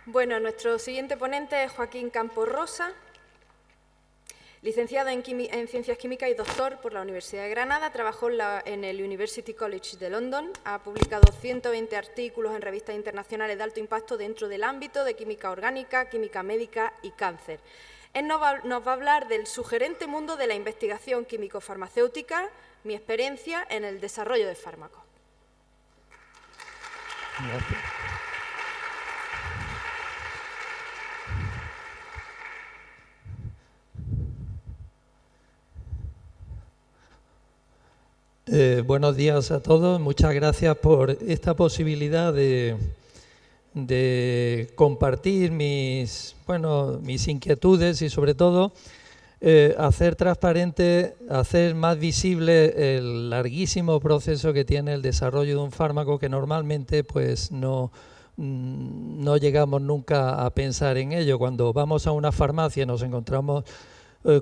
Bueno, nuestro siguiente ponente es Joaquín Campos Rosa, licenciado en Ciencias Químicas y doctor por la Universidad de Granada. Trabajó en el University College de London. Ha publicado 120 artículos en revistas internacionales de alto impacto dentro del ámbito de química orgánica, química médica y cáncer. Él nos va a hablar del sugerente mundo de la investigación químico-farmacéutica, mi experiencia en el desarrollo de fármacos. Gracias. Buenos días a todos. Muchas gracias por esta posibilidad de compartir mis inquietudes y sobre todo hacer transparente, hacer más visible el larguísimo proceso que tiene el desarrollo de un fármaco que normalmente pues no llegamos nunca a pensar en ello. Cuando vamos a una farmacia y nos encontramos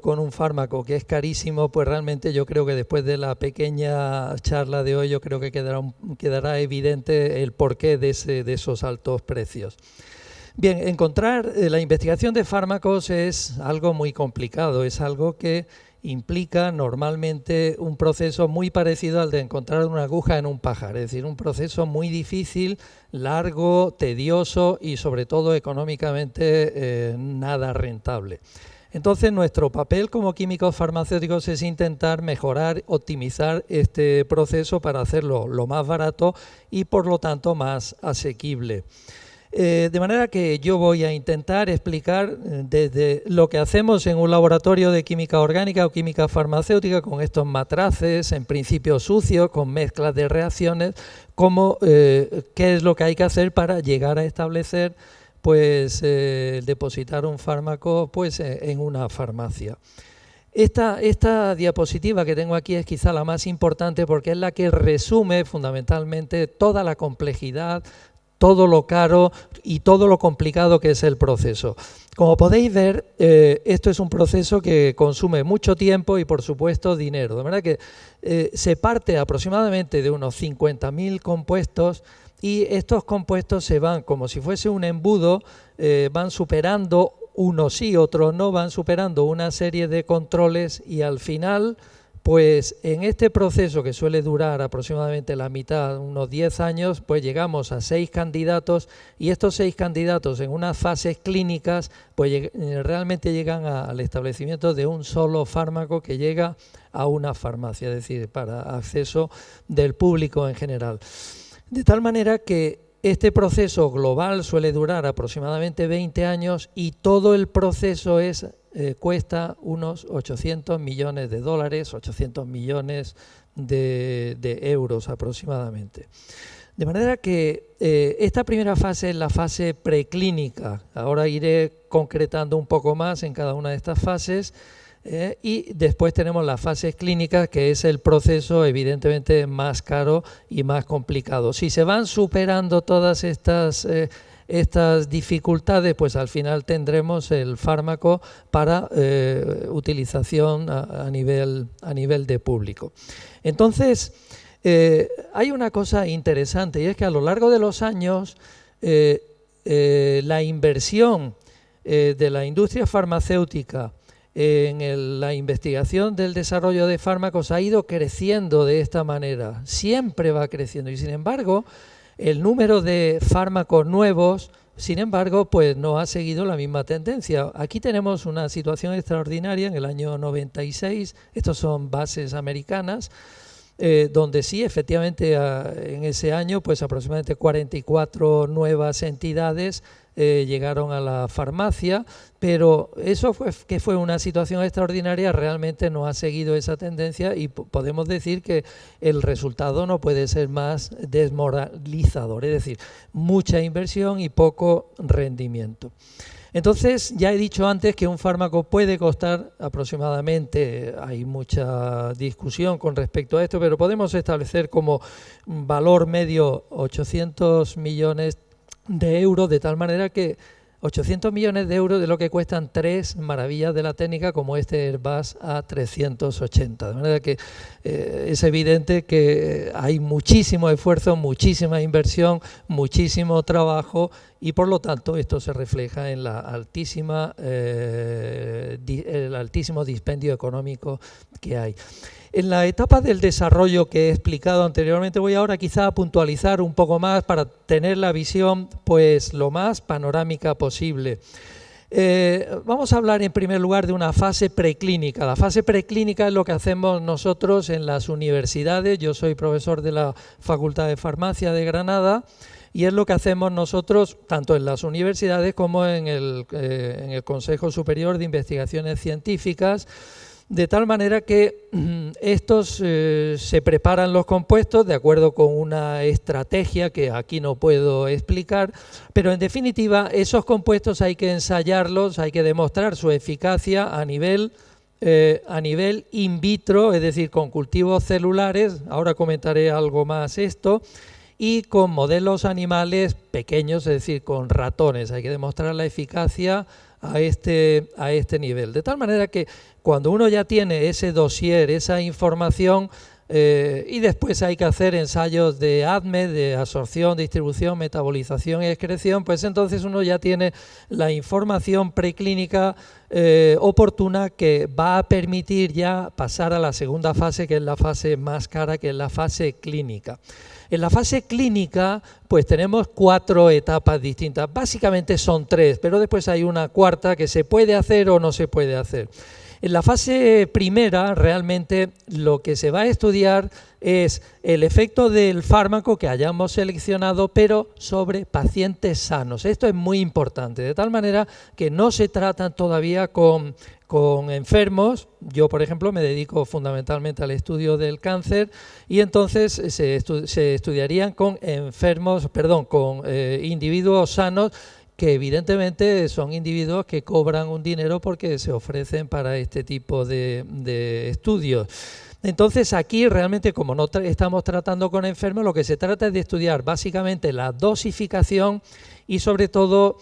con un fármaco que es carísimo, pues realmente yo creo que después de la pequeña charla de hoy yo creo que quedará evidente el porqué de esos altos precios. Bien, encontrar la investigación de fármacos es algo muy complicado, es algo que implica normalmente un proceso muy parecido al de encontrar una aguja en un pajar, es decir, un proceso muy difícil, largo, tedioso y sobre todo económicamente nada rentable. Entonces, nuestro papel como químicos farmacéuticos es intentar mejorar, optimizar este proceso para hacerlo lo más barato y, por lo tanto, más asequible. De manera que yo voy a intentar explicar desde lo que hacemos en un laboratorio de química orgánica o química farmacéutica con estos matraces, en principio sucios, con mezclas de reacciones, qué es lo que hay que hacer para llegar a establecer pues depositar un fármaco pues en una farmacia. Esta diapositiva que tengo aquí es quizá la más importante porque es la que resume fundamentalmente toda la complejidad, todo lo caro y todo lo complicado que es el proceso. Como podéis ver, esto es un proceso que consume mucho tiempo y, por supuesto, dinero. De manera que se parte aproximadamente de unos 50.000 compuestos y estos compuestos se van, como si fuese un embudo, van superando, unos sí, otros no, van superando una serie de controles y al final, pues en este proceso que suele durar aproximadamente la mitad, unos 10 años, pues llegamos a 6 candidatos y estos 6 candidatos en unas fases clínicas pues realmente llegan al establecimiento de un solo fármaco que llega a una farmacia, es decir, para acceso del público en general. De tal manera que este proceso global suele durar aproximadamente 20 años y todo el proceso cuesta unos 800 millones de dólares, 800 millones de euros aproximadamente. De manera que esta primera fase es la fase preclínica. Ahora iré concretando un poco más en cada una de estas fases. Y después tenemos las fases clínicas, que es el proceso evidentemente más caro y más complicado. Si se van superando todas estas dificultades, pues al final tendremos el fármaco para utilización a nivel de público. Entonces, hay una cosa interesante y es que a lo largo de los años la inversión de la industria farmacéutica en la investigación del desarrollo de fármacos ha ido creciendo de esta manera, siempre va creciendo y sin embargo el número de fármacos nuevos, sin embargo, pues no ha seguido la misma tendencia. Aquí tenemos una situación extraordinaria en el año 96, estos son bases americanas, donde sí, efectivamente, en ese año, pues aproximadamente 44 nuevas entidades llegaron a la farmacia, pero eso fue una situación extraordinaria, realmente no ha seguido esa tendencia y podemos decir que el resultado no puede ser más desmoralizador, es decir, mucha inversión y poco rendimiento. Entonces, ya he dicho antes que un fármaco puede costar aproximadamente, hay mucha discusión con respecto a esto, pero podemos establecer como valor medio 800 millones de euros, de tal manera que 800 millones de euros de lo que cuestan 3 maravillas de la técnica como este Airbus A380. De manera que es evidente que hay muchísimo esfuerzo, muchísima inversión, muchísimo trabajo y por lo tanto esto se refleja en la el altísimo dispendio económico que hay. En la etapa del desarrollo que he explicado anteriormente voy ahora quizá a puntualizar un poco más para tener la visión pues lo más panorámica posible. Vamos a hablar en primer lugar de una fase preclínica. La fase preclínica es lo que hacemos nosotros en las universidades. Yo soy profesor de la Facultad de Farmacia de Granada y es lo que hacemos nosotros tanto en las universidades como en el Consejo Superior de Investigaciones Científicas. De tal manera que estos se preparan los compuestos de acuerdo con una estrategia que aquí no puedo explicar, pero en definitiva esos compuestos hay que ensayarlos, hay que demostrar su eficacia a nivel in vitro, es decir, con cultivos celulares, ahora comentaré algo más esto, y con modelos animales pequeños, es decir, con ratones, hay que demostrar la eficacia a este nivel. De tal manera que cuando uno ya tiene ese dossier, esa información, y después hay que hacer ensayos de ADME, de absorción, distribución, metabolización y excreción, pues entonces uno ya tiene la información preclínica oportuna que va a permitir ya pasar a la segunda fase, que es la fase más cara, que es la fase clínica. En la fase clínica pues tenemos 4 etapas distintas, básicamente son 3, pero después hay una cuarta que se puede hacer o no se puede hacer. En la fase primera realmente lo que se va a estudiar es el efecto del fármaco que hayamos seleccionado, pero sobre pacientes sanos. Esto es muy importante, de tal manera que no se tratan todavía con enfermos. Yo, por ejemplo, me dedico fundamentalmente al estudio del cáncer y entonces se estudiarían con individuos sanos, que evidentemente son individuos que cobran un dinero porque se ofrecen para este tipo de estudios. Entonces aquí realmente, como no estamos tratando con enfermos, lo que se trata es de estudiar básicamente la dosificación y sobre todo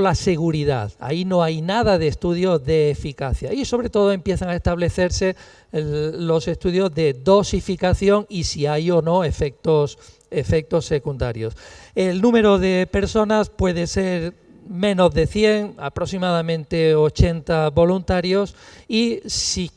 la seguridad. Ahí no hay nada de estudios de eficacia y sobre todo empiezan a establecerse los estudios de dosificación y si hay o no efectos secundarios. El número de personas puede ser menos de 100, aproximadamente 80 voluntarios, y si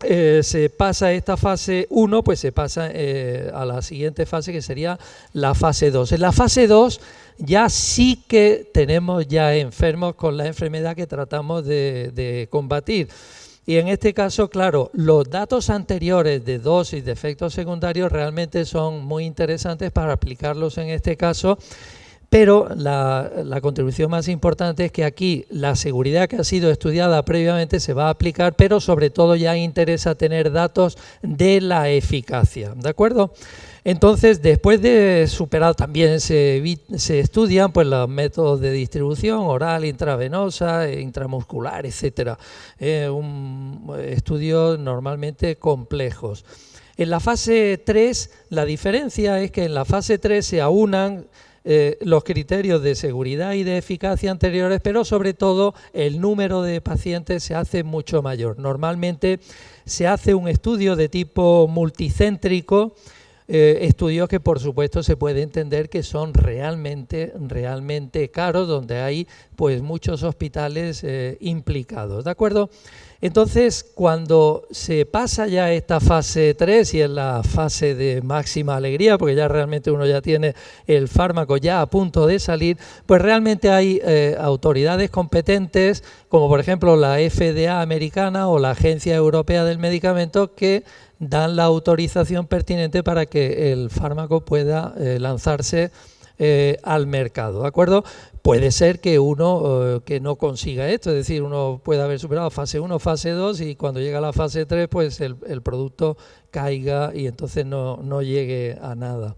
se pasa esta fase 1, pues se pasa a la siguiente fase, que sería la fase 2. En la fase 2 ya sí que tenemos ya enfermos con la enfermedad que tratamos de combatir. Y en este caso, claro, los datos anteriores de dosis, de efectos secundarios, realmente son muy interesantes para aplicarlos en este caso, pero la contribución más importante es que aquí la seguridad que ha sido estudiada previamente se va a aplicar, pero sobre todo ya interesa tener datos de la eficacia, ¿de acuerdo? Entonces, después de superar también se estudian pues los métodos de distribución oral, intravenosa, intramuscular, etcétera. Estudios normalmente complejos. En la fase 3, la diferencia es que en la fase 3 se aunan los criterios de seguridad y de eficacia anteriores, pero sobre todo el número de pacientes se hace mucho mayor. Normalmente se hace un estudio de tipo multicéntrico, estudios que por supuesto se puede entender que son realmente caros, donde hay pues muchos hospitales implicados, ¿de acuerdo? Entonces, cuando se pasa ya esta fase 3 y es la fase de máxima alegría, porque ya realmente uno ya tiene el fármaco ya a punto de salir, pues realmente hay autoridades competentes, como por ejemplo la FDA americana o la Agencia Europea del Medicamento, que dan la autorización pertinente para que el fármaco pueda lanzarse al mercado, ¿de acuerdo? Puede ser que uno que no consiga esto, es decir, uno puede haber superado fase 1, fase 2 y cuando llega a la fase 3 pues el producto caiga y entonces no llegue a nada.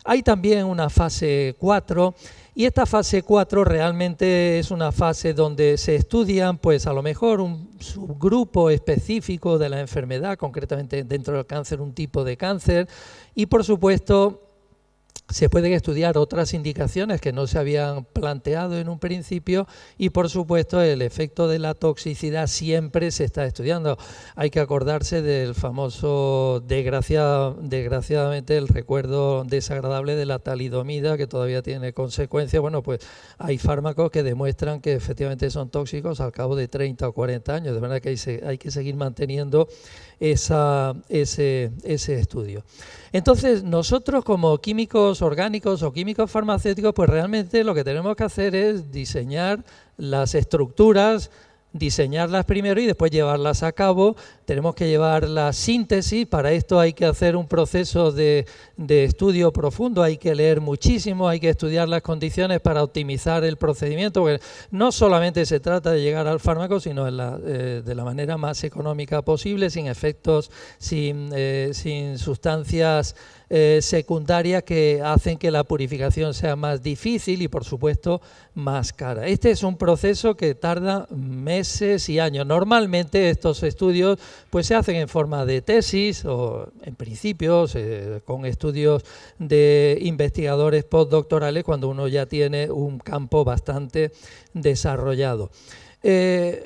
Hay también una fase 4 y esta fase 4 realmente es una fase donde se estudian pues a lo mejor un subgrupo específico de la enfermedad, concretamente dentro del cáncer un tipo de cáncer y por supuesto Se pueden estudiar otras indicaciones que no se habían planteado en un principio y, por supuesto, el efecto de la toxicidad siempre se está estudiando. Hay que acordarse del famoso, desgraciadamente, el recuerdo desagradable de la talidomida, que todavía tiene consecuencias. Bueno, pues hay fármacos que demuestran que efectivamente son tóxicos al cabo de 30 o 40 años, de manera que hay que seguir manteniendo ese estudio. Entonces, nosotros como químicos orgánicos o químicos farmacéuticos, pues realmente lo que tenemos que hacer es diseñar las estructuras, diseñarlas primero y después llevarlas a cabo. Tenemos que llevar la síntesis, para esto hay que hacer un proceso de estudio profundo, hay que leer muchísimo, hay que estudiar las condiciones para optimizar el procedimiento, porque no solamente se trata de llegar al fármaco, sino de la manera más económica posible, sin efectos, sin sustancias secundarias que hacen que la purificación sea más difícil y, por supuesto, más cara. Este es un proceso que tarda meses y años. Normalmente estos estudios pues se hacen en forma de tesis o, en principio, con estudios de investigadores postdoctorales cuando uno ya tiene un campo bastante desarrollado.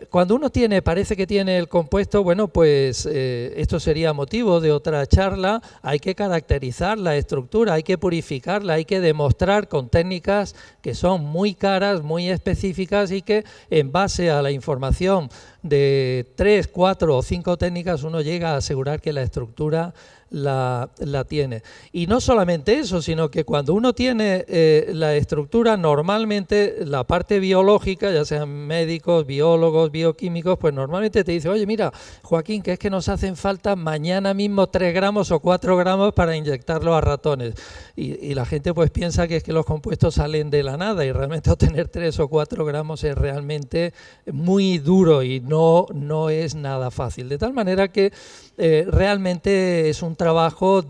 Cuando uno parece que tiene el compuesto, bueno, pues esto sería motivo de otra charla. Hay que caracterizar la estructura, hay que purificarla, hay que demostrar con técnicas que son muy caras, muy específicas y que en base a la información de 3, 4 o 5 técnicas uno llega a asegurar que la estructura la tiene. Y no solamente eso, sino que cuando uno tiene la estructura, normalmente la parte biológica, ya sean médicos, biólogos, bioquímicos, pues normalmente te dice, oye, mira, Joaquín, que es que nos hacen falta mañana mismo 3 gramos o 4 gramos para inyectarlo a ratones. Y la gente pues piensa que es que los compuestos salen de la nada y realmente obtener 3 o 4 gramos es realmente muy duro y no es nada fácil. De tal manera que realmente es un trabajo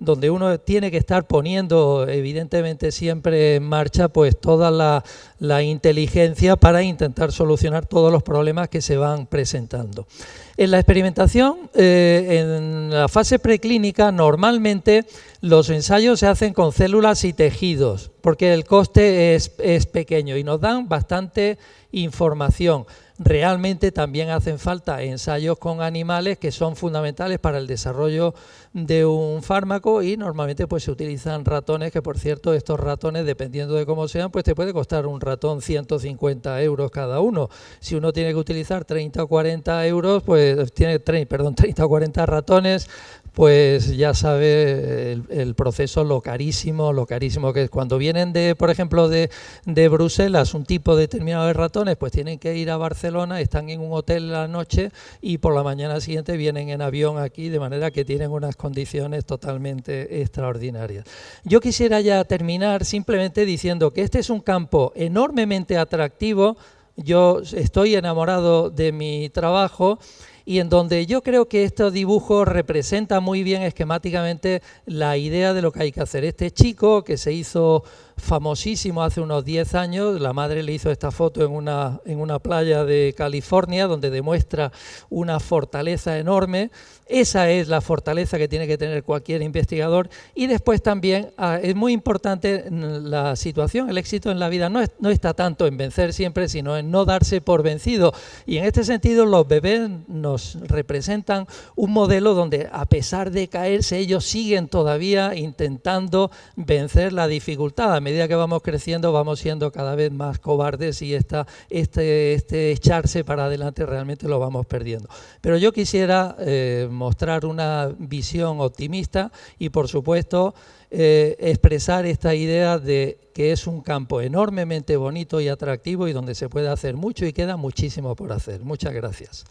donde uno tiene que estar poniendo evidentemente siempre en marcha pues toda la inteligencia para intentar solucionar todos los problemas que se van presentando. En la experimentación, en la fase preclínica, normalmente los ensayos se hacen con células y tejidos porque el coste es pequeño y nos dan bastante información. Realmente también hacen falta ensayos con animales que son fundamentales para el desarrollo de un fármaco y normalmente pues se utilizan ratones, que por cierto estos ratones, dependiendo de cómo sean, pues te puede costar un ratón 150 euros cada uno. Si uno tiene que utilizar 30 o 40 euros, pues tiene 30 o 40 ratones, pues ya sabe el proceso, lo carísimo que es. Cuando vienen por ejemplo, de Bruselas, un tipo determinado de ratones, pues tienen que ir a Barcelona, están en un hotel la noche y por la mañana siguiente vienen en avión aquí, de manera que tienen unas condiciones totalmente extraordinarias. Yo quisiera ya terminar simplemente diciendo que este es un campo enormemente atractivo. Yo estoy enamorado de mi trabajo y en donde yo creo que este dibujo representa muy bien esquemáticamente la idea de lo que hay que hacer. Este chico que se hizo famosísimo hace unos 10 años, la madre le hizo esta foto en una playa de California donde demuestra una fortaleza enorme. Esa es la fortaleza que tiene que tener cualquier investigador y después también es muy importante la situación, el éxito en la vida no está tanto en vencer siempre, sino en no darse por vencido y en este sentido los bebés nos representan un modelo donde a pesar de caerse ellos siguen todavía intentando vencer la dificultad. A medida que vamos creciendo vamos siendo cada vez más cobardes y este echarse para adelante realmente lo vamos perdiendo. Pero yo quisiera mostrar una visión optimista y por supuesto expresar esta idea de que es un campo enormemente bonito y atractivo y donde se puede hacer mucho y queda muchísimo por hacer. Muchas gracias.